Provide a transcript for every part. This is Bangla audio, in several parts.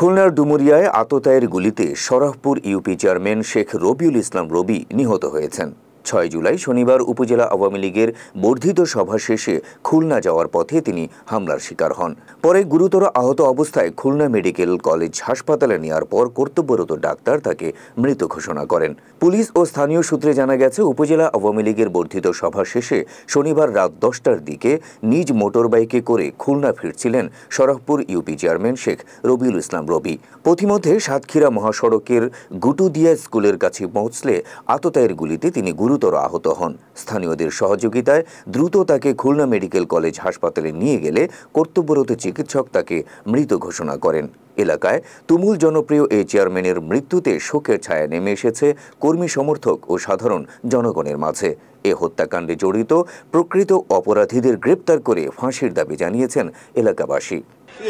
খুলনার ডুমুরিয়ায় আততায়ের গুলিতে শরফপুর ইউপি চেয়ারম্যান শেখ রবিউল ইসলাম রবি নিহত হয়েছেন। ৬ জুলাই শনিবার উপজেলা আওয়ামী লীগের বর্ধিত সভা শেষে খুলনা যাওয়ার পথে তিনি হামলার শিকার হন। পরে গুরুতর আহত অবস্থায় খুলনা মেডিকেল কলেজ হাসপাতালে নেওয়ার পর কর্তব্যরত ডাক্তার তাকে মৃত ঘোষণা করেন। পুলিশ ও স্থানীয় সূত্রে জানা গেছে, উপজেলা আওয়ামী লীগের বর্ধিত সভা শেষে শনিবার রাত ১০টার দিকে নিজ মোটরবাইকে করে খুলনা ফিরছিলেন শরফপুর ইউপি চেয়ারম্যান শেখ রবিউল ইসলাম রবি। পথিমধ্যে সাতক্ষীরা মহাসড়কের গুটুদিয়া স্কুলের কাছে পৌঁছলে আততায়ের গুলিতে তিনি গুরুতর আহত হন। স্থানীয়দের সহযোগিতায় দ্রুত তাকে খুলনা মেডিকেল কলেজ হাসপাতালে নিয়ে গেলে কর্তব্যরত চিকিৎসক তাকে মৃত ঘোষণা করেন। এলাকায় তুমুল জনপ্রিয় এই চেয়ারম্যানের মৃত্যুতে শোকের ছায়া নেমে এসেছে কর্মী সমর্থক ও সাধারণ জনগণের মাঝে। এ হত্যাকাণ্ডে জড়িত প্রকৃত অপরাধীদের গ্রেপ্তার করে ফাঁসির দাবি জানিয়েছেন এলাকাবাসী।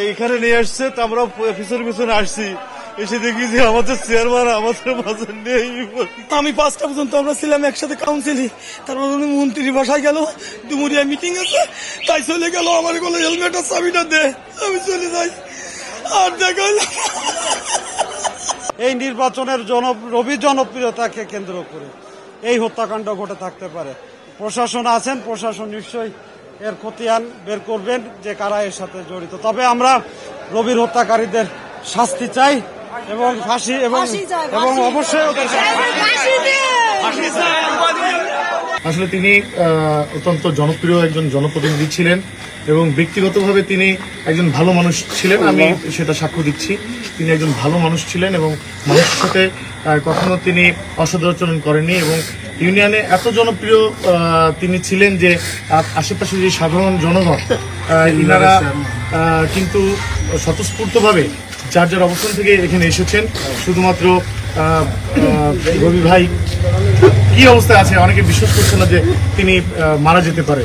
এইখানে নিয়ে আসছে, আমরা পিছনে আসছি, এসে দেখি যে আমাদের চেয়ারম্যান আমাদের মাঝে নেই। আমি 5টা পর্যন্ত আমরা ছিলাম একসাথে কাউন্সিলে, তারপর উনি মন্ত্রী বাসায় গেল, ডুমুরিয়া মিটিং আছে, তাই চলে গেল। আমার কোনো হেলমেট আর চাবিটা দে, আমি চলে যাই। আর দেখা এই নির্বাচনের রবি জনপ্রিয়তাকে কেন্দ্র করে এই হত্যাকাণ্ড ঘটে থাকতে পারে। প্রশাসন আছেন, প্রশাসন নিশ্চয়ই এর খতিয়ান বের করবেন যে কারা এর সাথে জড়িত। তবে আমরা রবির হত্যাকারীদের শাস্তি চাই এবং ফাঁসি এবং অবশ্যই ওদের আসলে তিনি অত্যন্ত জনপ্রিয় একজন জনপ্রতিনিধি ছিলেন এবং ব্যক্তিগতভাবে তিনি একজন ভালো মানুষ ছিলেন। আমি সেটা সাক্ষ্য দিচ্ছি। তিনি একজন ভালো মানুষ ছিলেন এবং মানুষের সাথে কখনো তিনি অসদাচরণ করেননি এবং ইউনিয়নে এত জনপ্রিয় তিনি ছিলেন যে আশেপাশে যে সাধারণ জনগণ ইনারা কিন্তু স্বতঃস্ফূর্তভাবে যার যার অবস্থান থেকে এখানে এসেছেন। শুধুমাত্র রবি ভাই কি অবস্থায় আছে অনেকে বিশ্বাস করছে না যে তিনি মারা যেতে পারে।